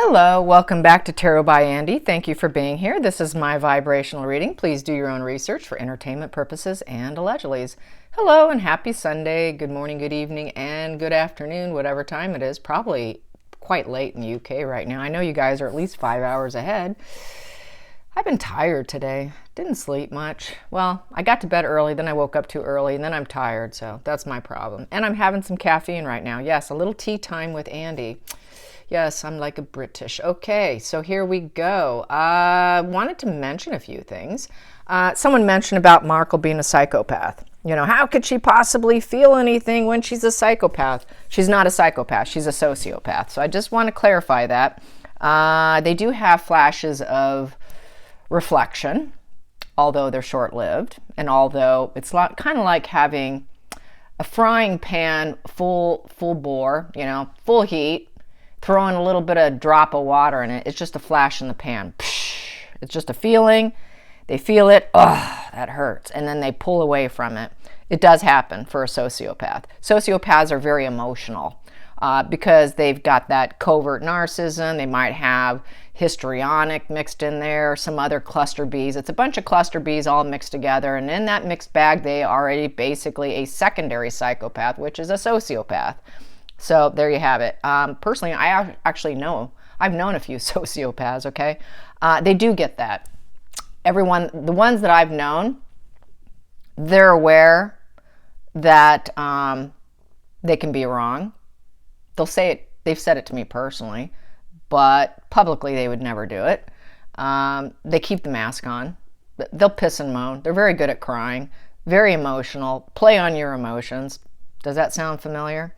Hello, welcome back to Tarot by Andy. Thank you for being here. This is my vibrational reading. Please do your own research for entertainment purposes and allegedlys. Hello and happy Sunday. Good morning, good evening, and good afternoon, whatever time it is. Probably quite late in the UK right now. I know you guys are at least 5 hours ahead. I've been tired today. Didn't sleep much. Well, I got to bed early, then I woke up too early, and then I'm tired, so that's my problem. And I'm having some caffeine right now. Yes, a little tea time with Andy. Yes, I'm like a British. Okay, so here we go. Wanted to mention a few things. Someone mentioned about Markle being a psychopath. You know, how could she possibly feel anything when she's a psychopath? She's not a psychopath. She's a sociopath. So I just want to clarify that. They do have flashes of reflection, although they're short-lived, and although it's kind of like having a frying pan full bore, you know, full heat, throwing a little bit of drop of water in it. It's just a flash in the pan. It's just a feeling. They feel it. Oh, that hurts. And then they pull away from it. It does happen for a sociopath. Sociopaths are very emotional because they've got that covert narcissism. They might have histrionic mixed in there, some other cluster Bs. It's a bunch of cluster Bs all mixed together. And in that mixed bag, they are basically a secondary psychopath, which is a sociopath. So there you have it. Personally, I actually know, I've known a few sociopaths, okay? They do get that. Everyone, the ones that I've known, they're aware that they can be wrong. They'll say it, they've said it to me personally, but publicly they would never do it. They keep the mask on. They'll piss and moan. They're very good at crying, very emotional, play on your emotions. Does that sound familiar?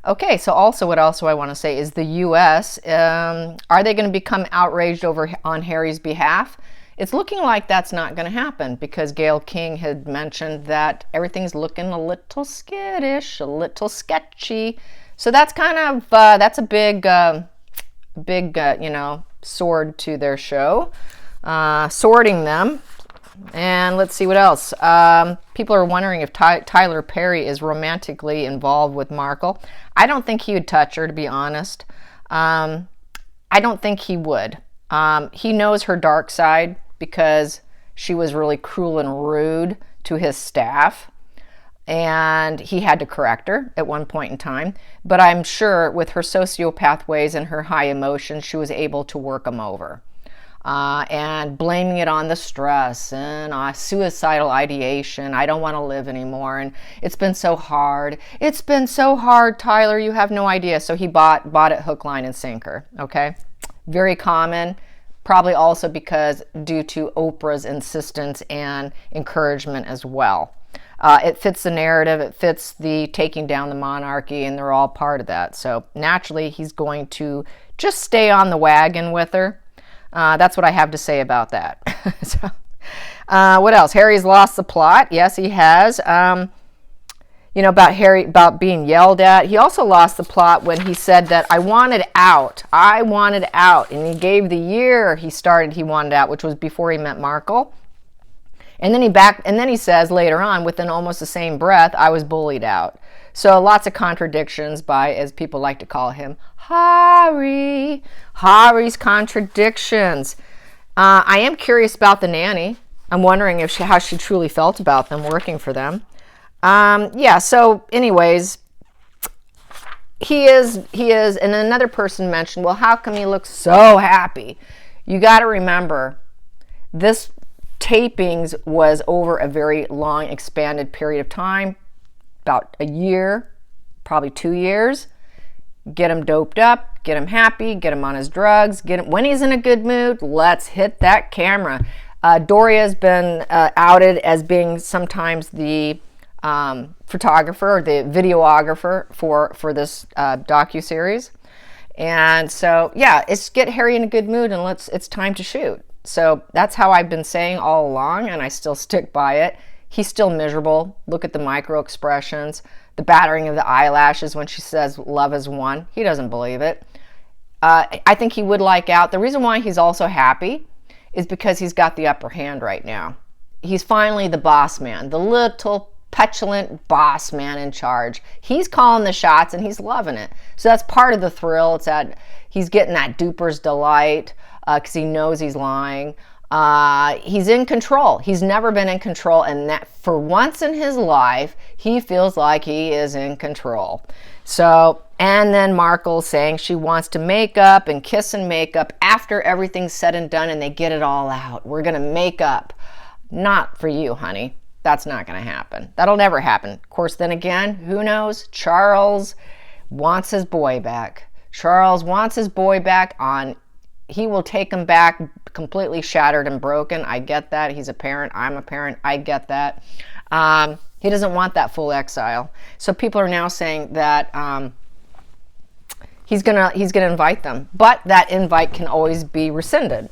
Okay, so also what else do I want to say is the U.S., are they going to become outraged on Harry's behalf? It's looking like that's not going to happen because Gayle King had mentioned that everything's looking a little skittish, a little sketchy. So that's kind of, that's a big, you know, sword to their show, sorting them. And let's see what else. People are wondering if Tyler Perry is romantically involved with Markle. I don't think he would touch her, to be honest. I don't think he would. He knows her dark side because she was really cruel and rude to his staff. And he had to correct her at one point in time. But I'm sure with her sociopath ways and her high emotions, she was able to work him over. And blaming it on the stress and suicidal ideation. I don't want to live anymore. And it's been so hard. It's been so hard, Tyler. You have no idea. So he bought it hook, line, and sinker. Okay. Very common. Probably also because due to Oprah's insistence and encouragement as well. It fits the narrative. It fits the taking down the monarchy, and they're all part of that. So naturally, he's going to just stay on the wagon with her. That's what I have to say about that. So, what else? Harry's lost the plot. Yes, he has. You know, about being yelled at. He also lost the plot when he said that I wanted out. I wanted out. And he gave the year he wanted out, which was before he met Markle. And then he says later on, within almost the same breath, I was bullied out. So lots of contradictions by, as people like to call him, Harry. Harry's contradictions. I am curious about the nanny. I'm wondering how she truly felt about them working for them. Yeah, so anyways, he is, and another person mentioned, well, how come he looks so happy? You got to remember, this tapings was over a very long, expanded period of time, about a year, probably 2 years. Get him doped up, get him happy, get him on his drugs, get him when he's in a good mood. Let's hit that camera. Doria's been outed as being sometimes the photographer or the videographer for this docuseries. And so, yeah, it's get Harry in a good mood and it's time to shoot. So that's how I've been saying all along, and I still stick by it. He's still miserable. Look at the micro expressions, the battering of the eyelashes when she says love is one. He doesn't believe it. I think he would like out. The reason why he's also happy is because he's got the upper hand right now. He's finally the boss man, the little petulant boss man in charge. He's calling the shots and he's loving it. So that's part of the thrill. It's that he's getting that duper's delight because he knows he's lying. He's in control. He's never been in control, and that for once in his life, he feels like he is in control. So, and then Markle's saying she wants to make up and kiss and make up after everything's said and done and they get it all out. We're going to make up. Not for you, honey. That's not going to happen. That'll never happen. Of course, then again, who knows? Charles wants his boy back. Charles wants his boy back on. He will take him back completely shattered and broken. I get that. He's a parent. I'm a parent. I get that. He doesn't want that full exile. So people are now saying that he's gonna invite them, but that invite can always be rescinded.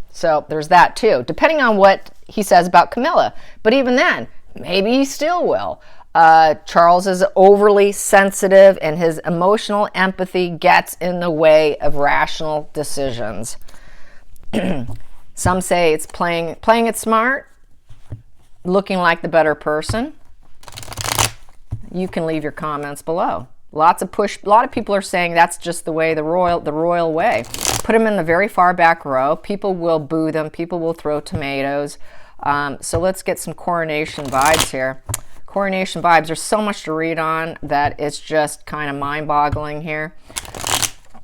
So there's that too, depending on what he says about Camilla. But even then, maybe he still will. Charles is overly sensitive and his emotional empathy gets in the way of rational decisions. Some say it's playing it smart, looking like the better person. You can leave your comments below. A lot of people are saying that's just the way, the royal way. Put them in the very far back row. People will boo them. People will throw tomatoes. So let's get some Coronation vibes here. Coronation vibes. There's so much to read on that it's just kind of mind-boggling here.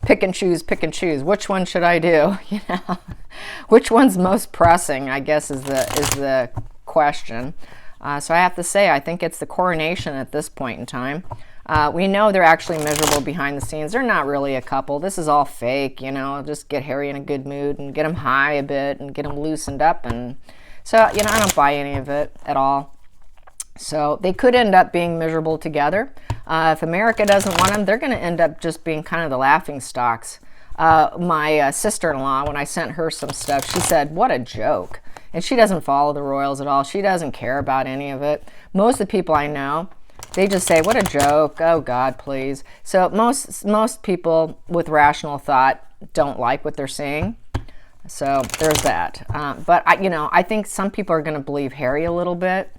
Pick and choose, pick and choose. Which one should I do? You know, which one's most pressing, I guess, is the question. So I have to say, I think it's the Coronation at this point in time. We know they're actually miserable behind the scenes. They're not really a couple. This is all fake, you know. Just get Harry in a good mood and get him high a bit and get him loosened up. And so, you know, I don't buy any of it at all. So they could end up being miserable together. If America doesn't want them, they're going to end up just being kind of the laughing stocks. My sister-in-law, when I sent her some stuff, she said, what a joke. And she doesn't follow the royals at all. She doesn't care about any of it. Most of the people I know, they just say, what a joke. Oh, God, please. So most people with rational thought don't like what they're seeing. So there's that. But, I think some people are going to believe Harry a little bit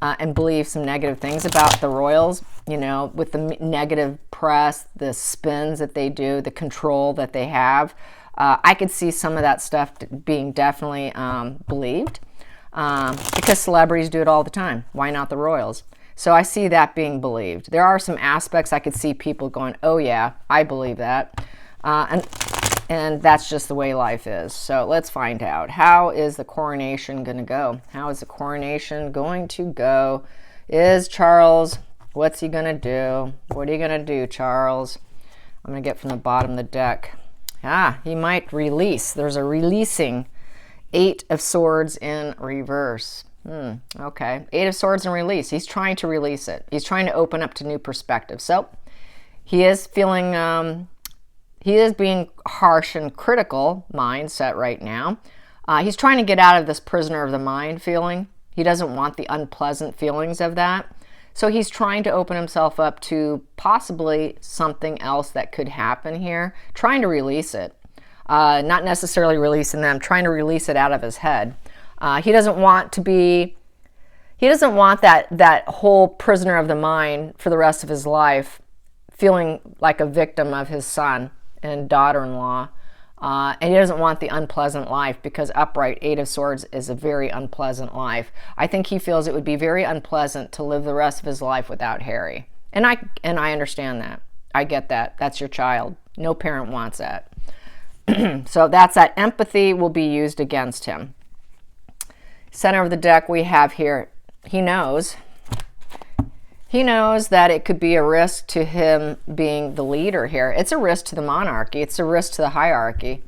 and believe some negative things about the royals, you know, with the negative press, the spins that they do, the control that they have. I could see some of that stuff being definitely believed because celebrities do it all the time. Why not the royals? So I see that being believed. There are some aspects I could see people going, oh yeah, I believe that. And that's just the way life is. So let's find out. How is the coronation going to go? How is the coronation going to go? Is Charles, what's he going to do? What are you going to do, Charles? I'm going to get from the bottom of the deck. He might release. There's a releasing. 8 of Swords in reverse. Okay. 8 of Swords in release. He's trying to release it. He's trying to open up to new perspectives. So he is feeling, he is being harsh and critical mindset right now. He's trying to get out of this prisoner of the mind feeling. He doesn't want the unpleasant feelings of that. So he's trying to open himself up to possibly something else that could happen here, trying to release it. Not necessarily releasing them, trying to release it out of his head. He doesn't want that whole prisoner of the mind for the rest of his life, feeling like a victim of his son and daughter-in-law. And he doesn't want the unpleasant life because upright 8 of Swords is a very unpleasant life. I think he feels it would be very unpleasant to live the rest of his life without Harry. And I understand that. I get that. That's your child. No parent wants that. So that's that empathy will be used against him. Center of the deck we have here. He knows that it could be a risk to him being the leader here. It's a risk to the monarchy. It's a risk to the hierarchy.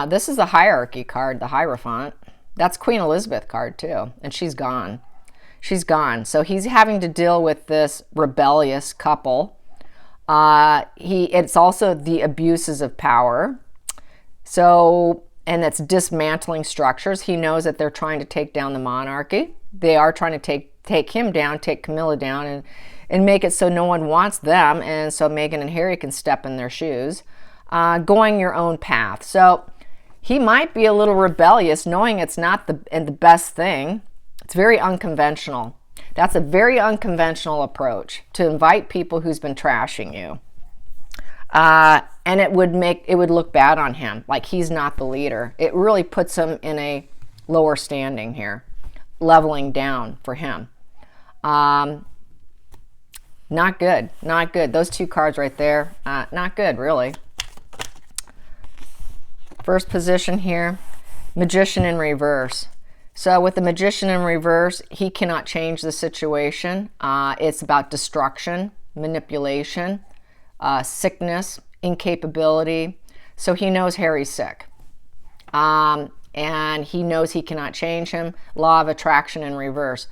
This is the hierarchy card, the Hierophant. That's Queen Elizabeth card too, and she's gone. She's gone. So he's having to deal with this rebellious couple. It's also the abuses of power. So, and it's dismantling structures. He knows that they're trying to take down the monarchy. They are trying to take him down, take Camilla down, and make it so no one wants them, and so Meghan and Harry can step in their shoes. Going your own path. So he might be a little rebellious, knowing it's not the best thing. It's very unconventional. That's a very unconventional approach to invite people who's been trashing you. And it would look bad on him, like he's not the leader. It really puts him in a lower standing here, leveling down for him. Not good, not good. Those two cards right there, not good, really. First position here, Magician in reverse. So with the Magician in reverse, he cannot change the situation. It's about destruction, manipulation, sickness, incapability. So he knows Harry's sick. And he knows he cannot change him. Law of attraction in reverse.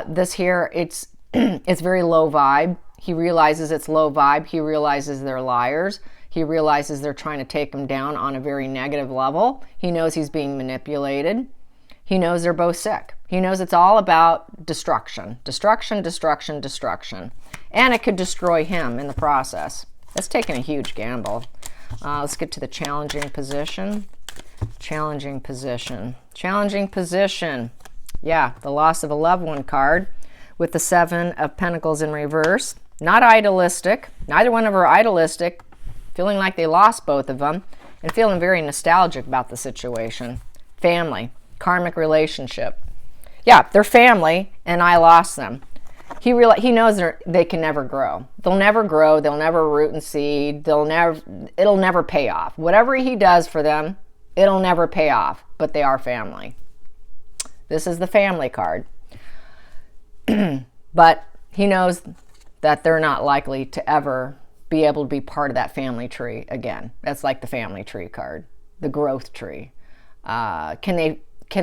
This here, it's it's very low vibe. He realizes it's low vibe. He realizes they're liars. He realizes they're trying to take him down on a very negative level. He knows he's being manipulated. He knows they're both sick. He knows it's all about destruction. Destruction, destruction, destruction. And it could destroy him in the process. That's taking a huge gamble. Let's get to the challenging position. Challenging position. Challenging position. Yeah, the loss of a loved one card with the Seven of Pentacles in reverse. Not idealistic. Neither one of them are idealistic. Feeling like they lost both of them and feeling very nostalgic about the situation. Family. Karmic relationship. Yeah, they're family and I lost them. He knows they can never grow. They'll never grow. They'll never root and seed. It'll never pay off. Whatever he does for them, it'll never pay off. But they are family. This is the family card. But he knows that they're not likely to ever be able to be part of that family tree again. That's like the family tree card, the growth tree. Can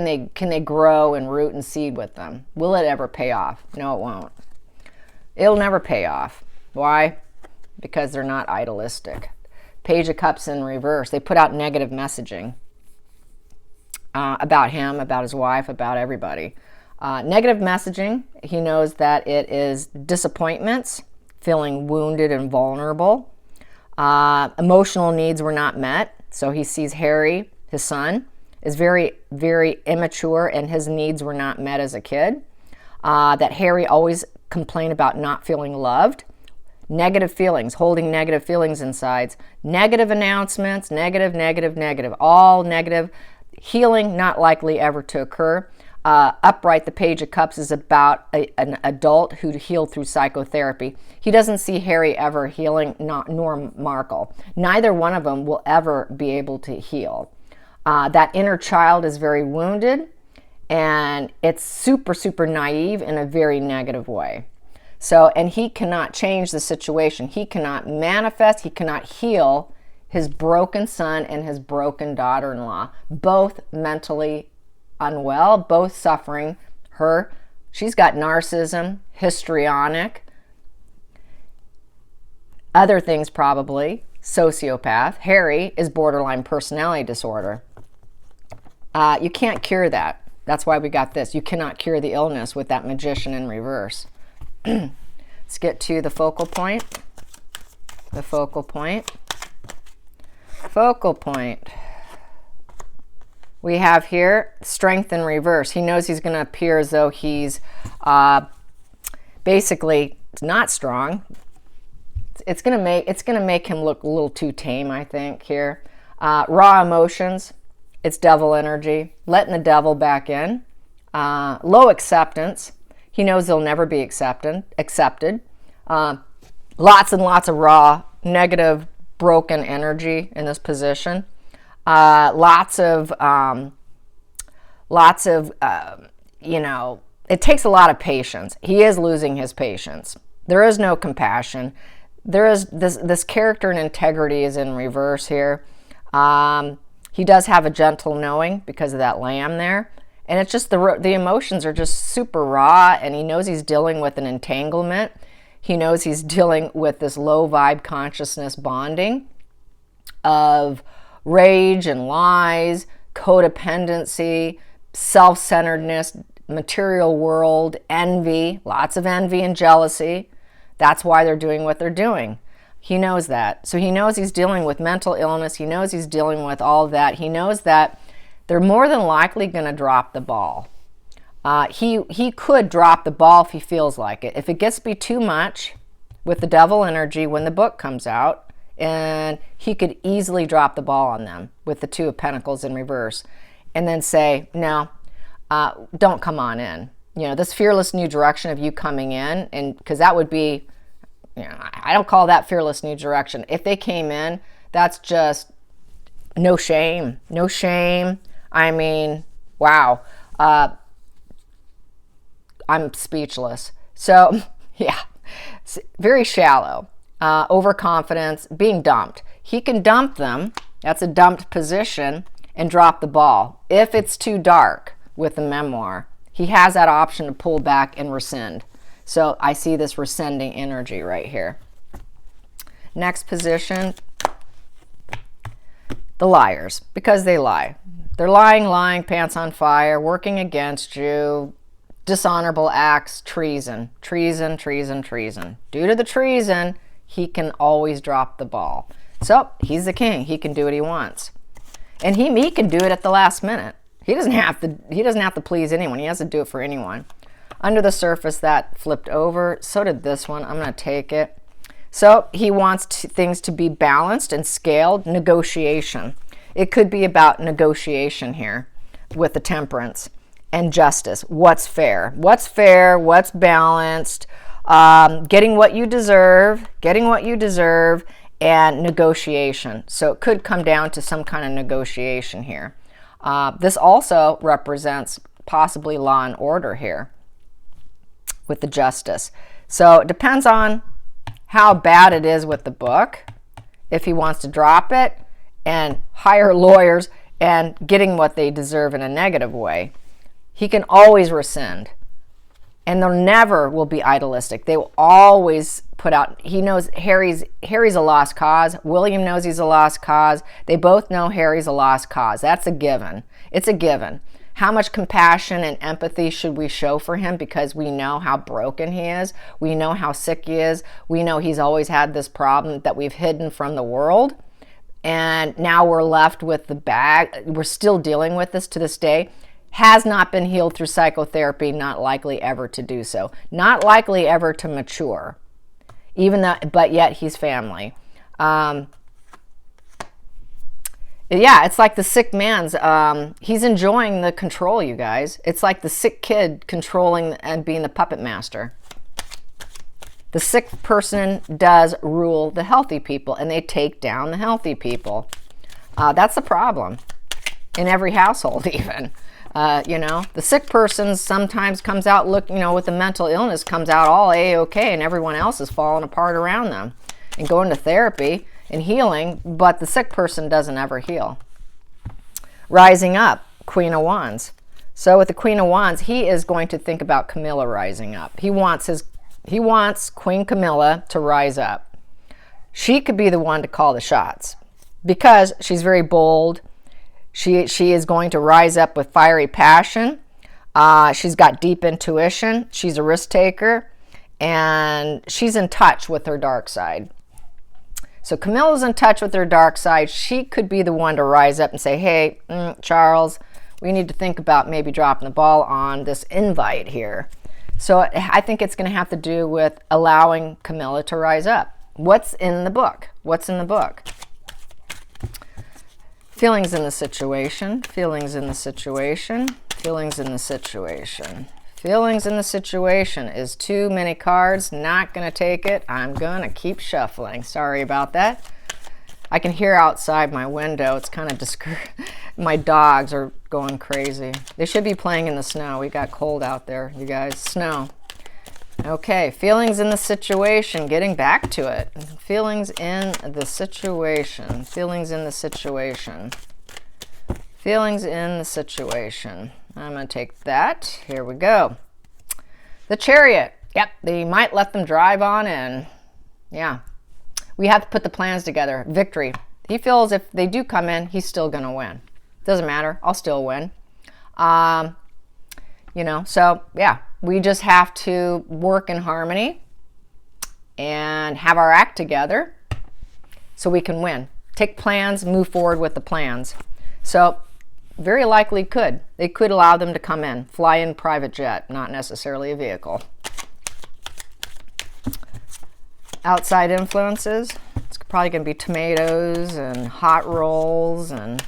they grow and root and seed with them? Will it ever pay off? No, it won't. It'll never pay off. Why? Because they're not idealistic. Page of Cups in reverse. They put out negative messaging about him, about his wife, about everybody. Negative messaging. He knows that it is disappointments, feeling wounded and vulnerable. Emotional needs were not met. So he sees Harry, his son, is very, very immature and his needs were not met as a kid. That Harry always complained about not feeling loved. Negative feelings, holding negative feelings inside. Negative announcements, negative, negative, negative. All negative. Healing not likely ever to occur. Upright, the Page of Cups is about an adult who healed through psychotherapy. He doesn't see Harry ever healing, nor Markle. Neither one of them will ever be able to heal. That inner child is very wounded, and it's super, super naive in a very negative way. So, and he cannot change the situation. He cannot manifest, he cannot heal his broken son and his broken daughter-in-law, both mentally unwell, both suffering. She's got narcissism, histrionic, other things probably, sociopath. Harry is borderline personality disorder. You can't cure that. That's why we got this. You cannot cure the illness with that Magician in reverse. Let's get to the focal point. The focal point. Focal point. We have here Strength in reverse. He knows he's going to appear as though he's basically not strong. It's going to make him look a little too tame, I think, here. Raw emotions. It's devil energy. Letting the devil back in. Low acceptance. He knows they'll never be accepted. Lots and lots of raw, negative, broken energy in this position. Lots of, it takes a lot of patience. He is losing his patience. There is no compassion. There is this character and integrity is in reverse here. He does have a gentle knowing because of that lamb there. And it's just the emotions are just super raw, and he knows he's dealing with an entanglement. He knows he's dealing with this low vibe consciousness bonding of rage and lies, codependency, self-centeredness, material world, envy, lots of envy and jealousy. That's why they're doing what they're doing. He knows that. So he knows he's dealing with mental illness. He knows he's dealing with all of that. He knows that they're more than likely going to drop the ball. He could drop the ball if he feels like it. If it gets to be too much with the devil energy when the book comes out, and he could easily drop the ball on them with the Two of Pentacles in reverse and then say, no, don't come on in. You know, this fearless new direction of you coming in, and because that would be, you know, I don't call that fearless new direction. If they came in, that's just no shame. No shame. I mean, wow. I'm speechless. So, yeah, very shallow, overconfidence, being dumped. He can dump them. That's a dumped position and drop the ball. If it's too dark with the memoir, he has that option to pull back and rescind. So I see this rescinding energy right here. Next position, the liars, because they lie. They're lying, pants on fire, working against you, dishonorable acts, treason. Due to the treason, he can always drop the ball. So he's the king. He can do what he wants. And he can do it at the last minute. He doesn't have to please anyone. He has to do it for anyone. Under the surface, that flipped over. So did this one. I'm going to take it. So he wants things to be balanced and scaled. Negotiation. It could be about negotiation here with the Temperance and justice. What's fair? What's fair? What's balanced? Getting what you deserve, and negotiation. So it could come down to some kind of negotiation here. This also represents possibly law and order here with the Justice. So it depends on how bad it is with the book, if he wants to drop it and hire lawyers and getting what they deserve in a negative way. He can always rescind, and they'll never will be idealistic. They will always put out, he knows Harry's a lost cause. William knows he's a lost cause. They both know Harry's a lost cause. That's a given. It's a given. How much compassion and empathy should we show for him, because we know how broken he is. We know how sick he is. We know he's always had this problem that we've hidden from the world. And now we're left with the bag. We're still dealing with this to this day. Has not been healed through psychotherapy, not likely ever to do so. Not likely ever to mature. Even though, but yet he's family. Yeah, it's like the sick man's, he's enjoying the control, you guys. It's like the sick kid controlling and being the puppet master. The sick person does rule the healthy people, and they take down the healthy people. That's the problem in every household even. You know, the sick person sometimes comes out, with the mental illness, comes out all A-okay, and everyone else is falling apart around them and going to therapy and healing, but the sick person doesn't ever heal. Rising up, Queen of Wands. So with the Queen of Wands, he is going to think about Camilla rising up. He wants Queen Camilla to rise up. She could be the one to call the shots because she's very bold. She is going to rise up with fiery passion. She's got deep intuition. She's a risk taker, and she's in touch with her dark side. So Camilla's in touch with her dark side. She could be the one to rise up and say, hey, Charles, we need to think about maybe dropping the ball on this invite here. So I think it's going to have to do with allowing Camilla to rise up. What's in the book? What's in the book? Feelings in the situation. Feelings in the situation. Feelings in the situation. Feelings in the situation is too many cards. Not going to take it. I'm going to keep shuffling. Sorry about that. I can hear outside my window. It's kind of my dogs are going crazy. They should be playing in the snow. We got cold out there, you guys. Snow. Okay, feelings in the situation. Getting back to it. Feelings in the situation. Feelings in the situation. Feelings in the situation. I'm going to take that. Here we go. The Chariot. Yep, they might let them drive on in. Yeah. We have to put the plans together. Victory. He feels if they do come in, he's still going to win. Doesn't matter. I'll still win. So yeah, we just have to work in harmony and have our act together so we can win. Take plans, move forward with the plans. So very likely could. They could allow them to come in, fly in private jet, not necessarily a vehicle. Outside influences, it's probably going to be tomatoes and hot rolls and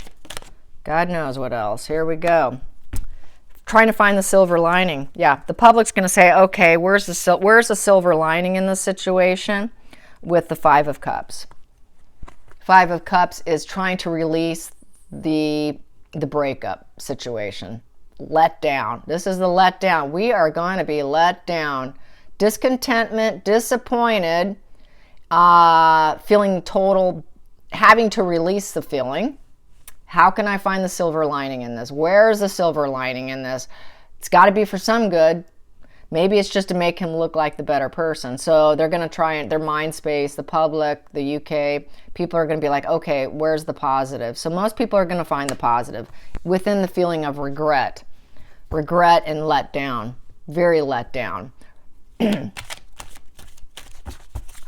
God knows what else. Here we go. Trying to find the silver lining. Yeah, the public's going to say, okay, where's the silver lining in this situation? With the Five of Cups. Five of Cups is trying to release the breakup situation. Let down. This is the let down. We are going to be let down. Discontentment, disappointed, feeling total, having to release the feeling. How can I find the silver lining in this? Where's the silver lining in this? It's got to be for some good. Maybe it's just to make him look like the better person. So they're going to try and their mind space, the public, the UK, people are going to be like, okay, where's the positive? So most people are going to find the positive within the feeling of regret. Regret and let down. Very let down.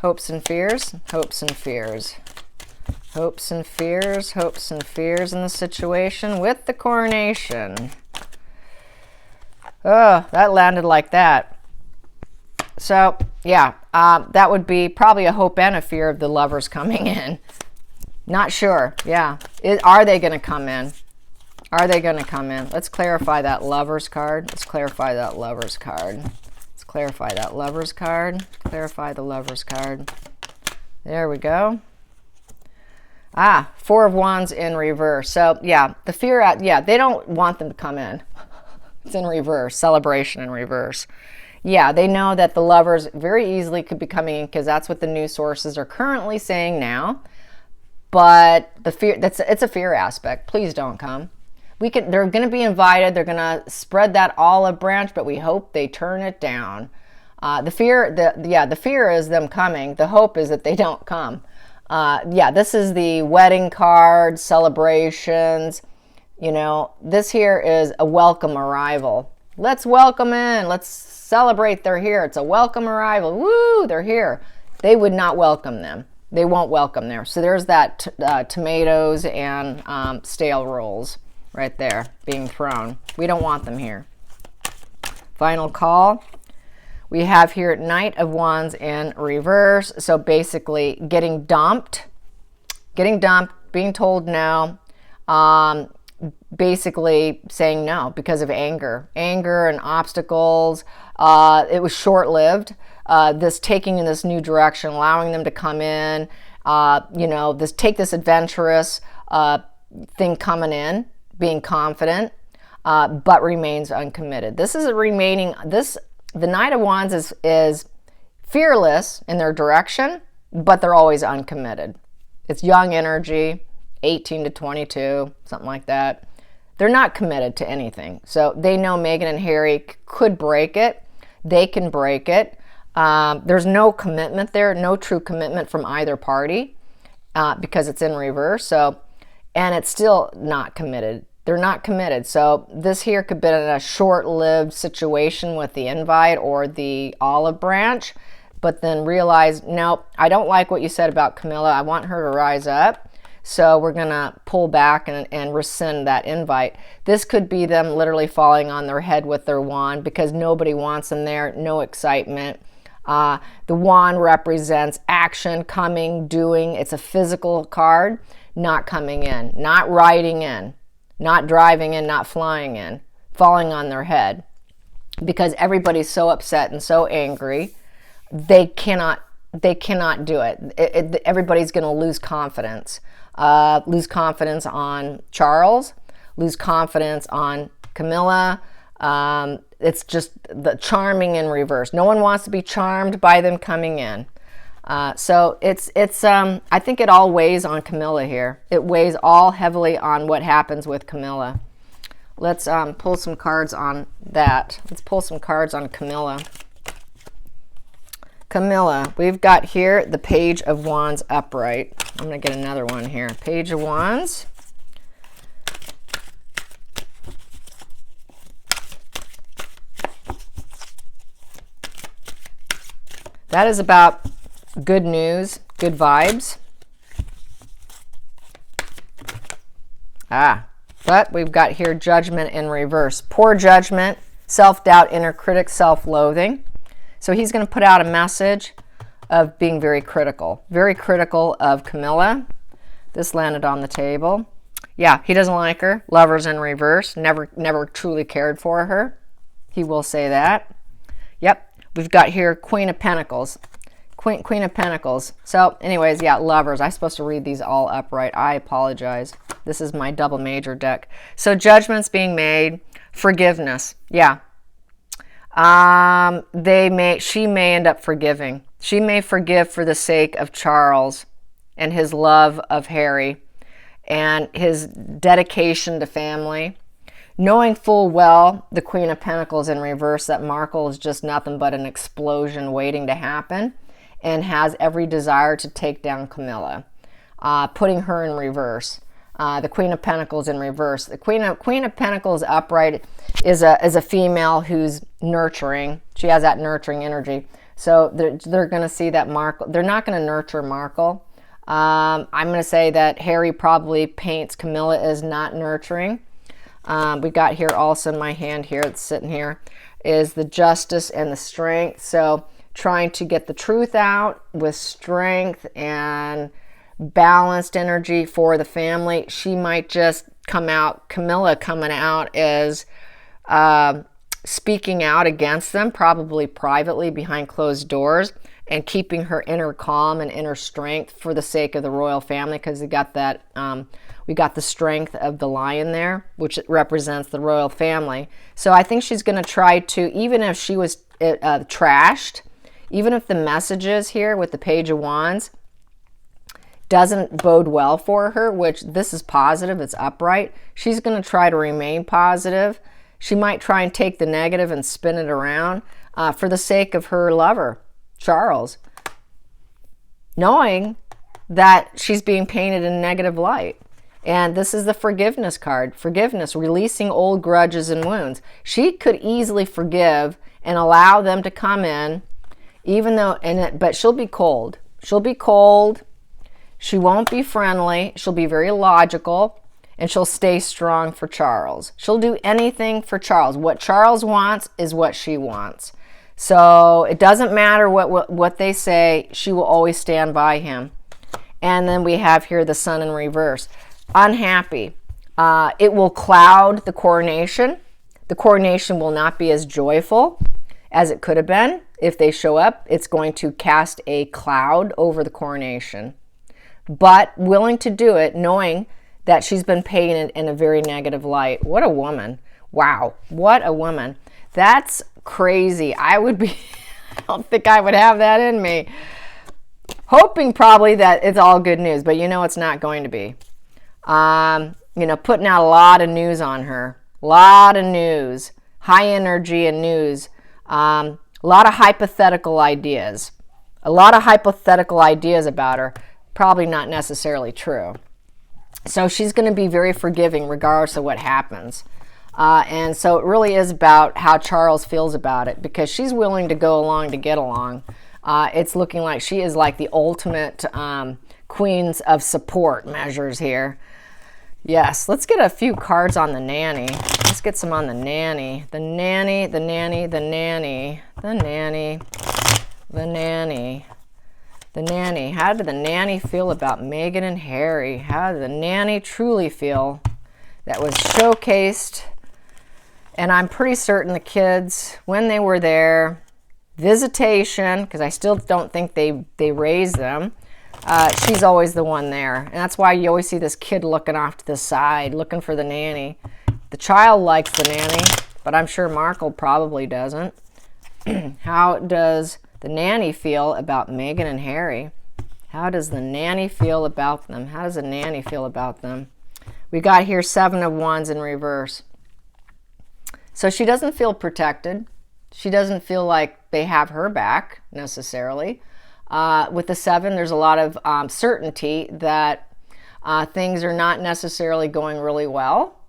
Hopes and fears, hopes and fears. Hopes and fears, hopes and fears in the situation with the Coronation. Oh, that landed like that. So, yeah, that would be probably a hope and a fear of the Lovers coming in. Not sure, yeah. Are they going to come in? Are they going to come in? Let's clarify that Lovers card. Let's clarify that Lovers card. Let's clarify that Lovers card. Clarify the Lovers card. There we go. Four of Wands in reverse. So, yeah, the fear, yeah, they don't want them to come in. It's in reverse. Celebration in reverse. Yeah, they know that the Lovers very easily could be coming in because that's what the news sources are currently saying now. But the fear, it's a fear aspect. Please don't come. They're going to be invited. They're going to spread that olive branch, but we hope they turn it down. The fear is them coming. The hope is that they don't come. Yeah, this is the wedding card, celebrations. You know, this here is a welcome arrival. Let's welcome in. Let's celebrate they're here. It's a welcome arrival. Woo, they're here. They would not welcome them. They won't welcome there. So there's that tomatoes and stale rolls right there being thrown. We don't want them here. Final call. We have here Knight of Wands in reverse. So basically getting dumped, being told no, basically saying no because of anger and obstacles. It was short-lived. This taking in this new direction, allowing them to come in, you know, take this adventurous thing coming in, being confident, but remains uncommitted. This is the Knight of Wands is fearless in their direction, but they're always uncommitted. It's young energy, 18 to 22, something like that. They're not committed to anything. So they know Meghan and Harry could break it. They can break it. There's no commitment there, no true commitment from either party because it's in reverse. So, and it's still not committed. They're not committed. So this here could be in a short-lived situation with the invite or the olive branch, but then realize, no, I don't like what you said about Camilla. I want her to rise up. So we're going to pull back and rescind that invite. This could be them literally falling on their head with their wand because nobody wants them there, no excitement. The wand represents action, coming, doing. It's a physical card, not coming in, not riding in, not driving in, not flying in, falling on their head. Because everybody's so upset and so angry, they cannot do it. Everybody's going to lose confidence. Lose confidence on Charles, lose confidence on Camilla. It's just the charming in reverse. No one wants to be charmed by them coming in. So it's I think it all weighs on Camilla here. It weighs all heavily on what happens with Camilla. Let's pull some cards on that. Let's pull some cards on Camilla. Camilla, we've got here the Page of Wands upright. I'm going to get another one here. Page of Wands. That is about good news, good vibes. But we've got here judgment in reverse. Poor judgment, self-doubt, inner critic, self-loathing. So he's going to put out a message of being very critical of Camilla. This landed on the table. Yeah, he doesn't like her. Lovers in reverse. Never truly cared for her. He will say that. Yep. We've got here Queen of Pentacles. Queen of Pentacles. So anyways, yeah, lovers. I'm supposed to read these all upright. I apologize. This is my double major deck. So judgments being made. Forgiveness. Yeah. She may end up forgiving. She may forgive for the sake of Charles and his love of Harry and his dedication to family, knowing full well, the Queen of Pentacles in reverse, that Markle is just nothing but an explosion waiting to happen and has every desire to take down Camilla, putting her in reverse. The Queen of Pentacles in reverse. The Queen of Pentacles upright is a female who's nurturing. She has that nurturing energy. So they're going to see that Markle. They're not going to nurture Markle. I'm going to say that Harry probably paints Camilla as not nurturing. We got here also in my hand here, it's sitting here, is the justice and the strength. So trying to get the truth out with strength and balanced energy for the family. She might just come out, Camilla coming out as speaking out against them, probably privately behind closed doors, and keeping her inner calm and inner strength for the sake of the royal family, because we got that we got the strength of the lion there, which represents the royal family. So I think she's going to try to, even if she was trashed, even if the messages here with the Page of Wands doesn't bode well for her, which this is positive, it's upright, she's going to try to remain positive. She might try and take the negative and spin it around for the sake of her lover, Charles, knowing that she's being painted in negative light. And this is the forgiveness card. Forgiveness, releasing old grudges and wounds. She could easily forgive and allow them to come in, even though, but she'll be cold. She'll be cold. She won't be friendly. She'll be very logical, and she'll stay strong for Charles. She'll do anything for Charles. What Charles wants is what she wants. So it doesn't matter what they say. She will always stand by him. And then we have here the Sun in reverse. Unhappy. It will cloud the coronation. The coronation will not be as joyful as it could have been. If they show up, it's going to cast a cloud over the coronation. But willing to do it, knowing that she's been painted in a very negative light. What a woman. Wow. What a woman. That's crazy. I don't think I would have that in me. Hoping probably that it's all good news, but you know it's not going to be. Putting out a lot of news on her. A lot of news. High energy and news. A lot of hypothetical ideas. A lot of hypothetical ideas about her. Probably not necessarily true. So she's going to be very forgiving regardless of what happens. And so it really is about how Charles feels about it, because she's willing to go along to get along. It's looking like she is like the ultimate queens of support measures here. Yes, let's get a few cards on the nanny. Let's get some on the nanny. The nanny, the nanny, the nanny, the nanny, the nanny. The nanny. How did the nanny feel about Meghan and Harry? How did the nanny truly feel? That was showcased. And I'm pretty certain the kids, when they were there, visitation, because I still don't think they raised them, she's always the one there. And that's why you always see this kid looking off to the side, looking for the nanny. The child likes the nanny, but I'm sure Markle probably doesn't. How does the nanny feel about Meghan and Harry? How does the nanny feel about them? How does the nanny feel about them? We got here 7 of Wands in reverse. So she doesn't feel protected. She doesn't feel like they have her back necessarily. With the 7, there's a lot of certainty that things are not necessarily going really well.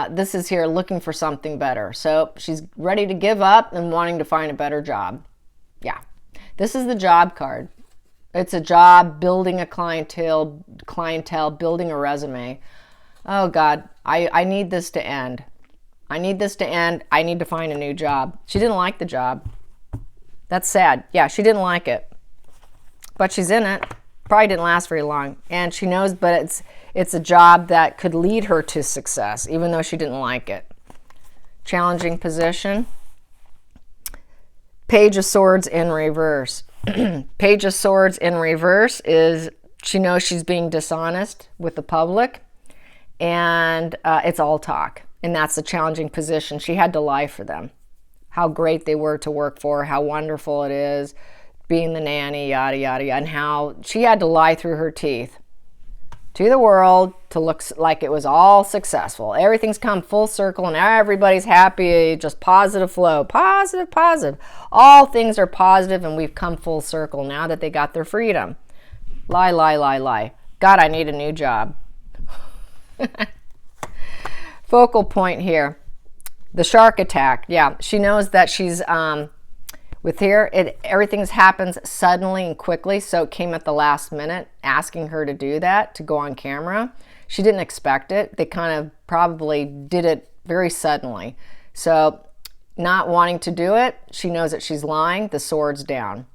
This is here looking for something better. So she's ready to give up and wanting to find a better job. Yeah, this is the job card. It's a job, building a clientele, building a resume. Oh God, I need this to end. I need this to end. I need to find a new job. She didn't like the job. That's sad. Yeah, she didn't like it. But she's in it. Probably didn't last very long. And she knows, but it's a job that could lead her to success, even though she didn't like it. Challenging position. Page of Swords in reverse. Page of Swords in reverse is she knows she's being dishonest with the public, and it's all talk. And that's a challenging position. She had to lie for them. How great they were to work for, how wonderful it is, being the nanny, yada, yada, yada, and how she had to lie through her teeth to the world to look like it was all successful. Everything's come full circle and everybody's happy, just positive flow, positive, positive. All things are positive and we've come full circle now that they got their freedom. Lie, lie, lie, lie. God, I need a new job. Focal point here. The shark attack. Yeah, she knows that she's... with here, everything happens suddenly and quickly, so it came at the last minute, asking her to do that, to go on camera. She didn't expect it. They kind of probably did it very suddenly. So not wanting to do it, she knows that she's lying, the sword's down.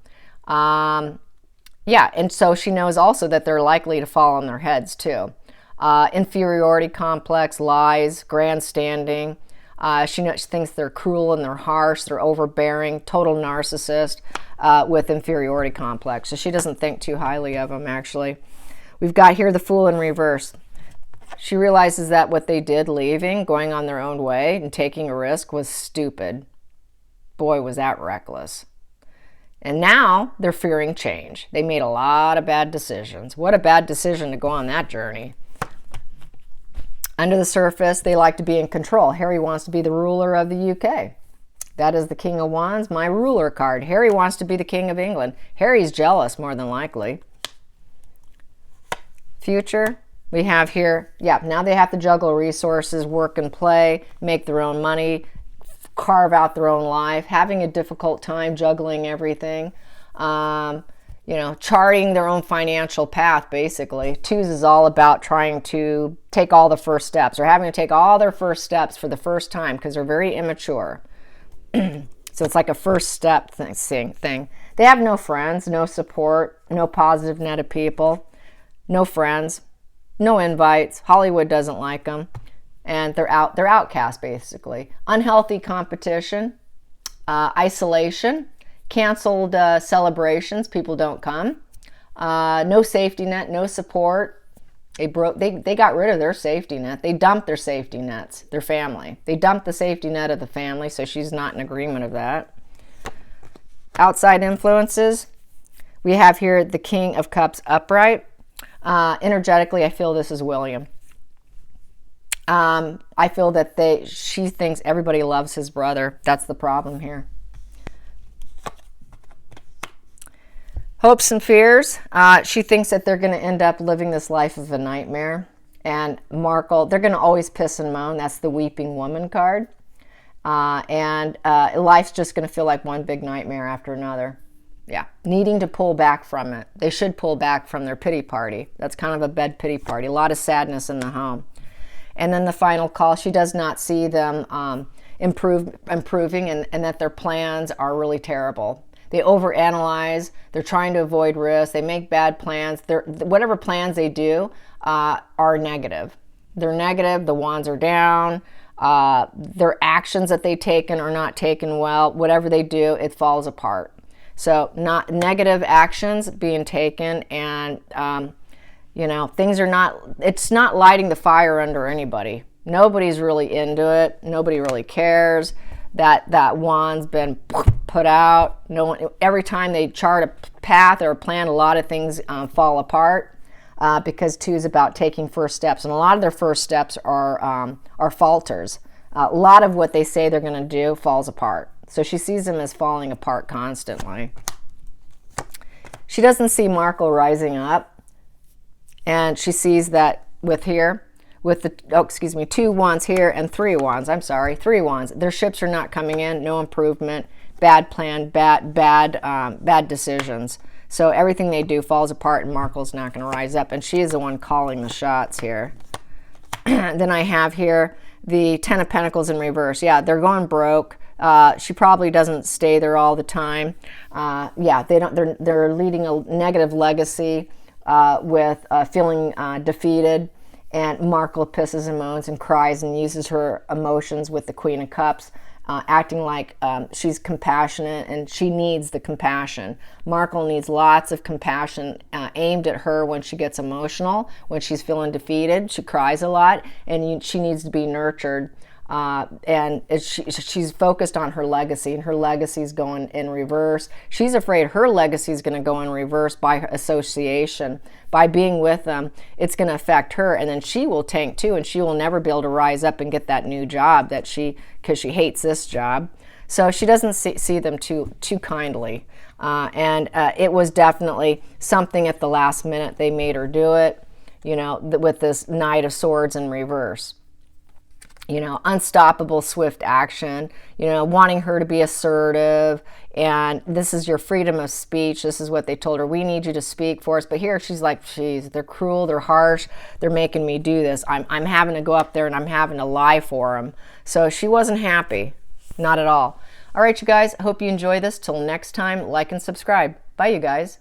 Yeah, and so she knows also that they're likely to fall on their heads too. Inferiority complex, lies, grandstanding. She thinks they're cruel and they're harsh, they're overbearing, total narcissist with inferiority complex. So she doesn't think too highly of them, actually. We've got here the Fool in reverse. She realizes that what they did, leaving, going on their own way and taking a risk, was stupid. Boy, was that reckless. And now they're fearing change. They made a lot of bad decisions. What a bad decision to go on that journey. Under the surface, they like to be in control. Harry wants to be the ruler of the UK. That is the King of Wands, my ruler card. Harry wants to be the King of England. Harry's jealous, more than likely. Future, we have here, yeah, now they have to juggle resources, work and play, make their own money, carve out their own life, having a difficult time juggling everything. You know, charting their own financial path, basically. Twos is all about trying to take all the first steps, or having to take all their first steps for the first time, because they're very immature. So it's like a first step thing. They have no friends, no support, no positive net of people, no friends, no invites. Hollywood doesn't like them, and they're outcasts, basically. Unhealthy competition, isolation, canceled celebrations, people don't come, no safety net, no support. They got rid of their safety net. They dumped their safety nets, their family. They dumped the safety net of the family, so she's not in agreement of that. Outside influences, we have here the King of Cups upright. Energetically, I feel this is William. I feel that she thinks everybody loves his brother. That's the problem here. Hopes and fears. She thinks that they're going to end up living this life of a nightmare. And Markle, they're going to always piss and moan. That's the Weeping Woman card. Life's just going to feel like one big nightmare after another. Yeah, needing to pull back from it. They should pull back from their pity party. That's kind of a bed pity party. A lot of sadness in the home. And then the final call, she does not see them improving and that their plans are really terrible. They overanalyze. They're trying to avoid risk. They make bad plans. Whatever plans they do are negative. They're negative. The wands are down. Their actions that they taken are not taken well. Whatever they do, it falls apart. So not negative actions being taken, and things are not. It's not lighting the fire under anybody. Nobody's really into it. Nobody really cares. That wand's been put out. No one. Every time they chart a path or a plan, a lot of things fall apart because two is about taking first steps, and a lot of their first steps are falters. A lot of what they say they're going to do falls apart. So she sees them as falling apart constantly. She doesn't see Markle rising up, and she sees that with the two wands here and three wands. I'm sorry, three wands. Their ships are not coming in. No improvement. Bad plan. Bad decisions. So everything they do falls apart, and Markle's not going to rise up. And she is the one calling the shots here. Then I have here the Ten of Pentacles in reverse. Yeah, they're going broke. She probably doesn't stay there all the time. Yeah, they're leading a negative legacy with feeling defeated. And Markle pisses and moans and cries and uses her emotions with the Queen of Cups, acting like she's compassionate, and she needs the compassion. Markle needs lots of compassion aimed at her when she gets emotional, when she's feeling defeated. She cries a lot, and she needs to be nurtured. And she's focused on her legacy, and her legacy is going in reverse. She's afraid her legacy is going to go in reverse by association. By being with them, it's going to affect her, and then she will tank too, and she will never be able to rise up and get that new job because she hates this job. So she doesn't see them too kindly. And it was definitely something at the last minute they made her do it, with this Knight of Swords in reverse. Unstoppable, swift action, wanting her to be assertive. And this is your freedom of speech. This is what they told her. We need you to speak for us. But here she's like, geez, they're cruel, they're harsh, they're making me do this. I'm having to go up there and I'm having to lie for them. So she wasn't happy. Not at all. All right, you guys, I hope you enjoy this. Till next time, like and subscribe. Bye, you guys.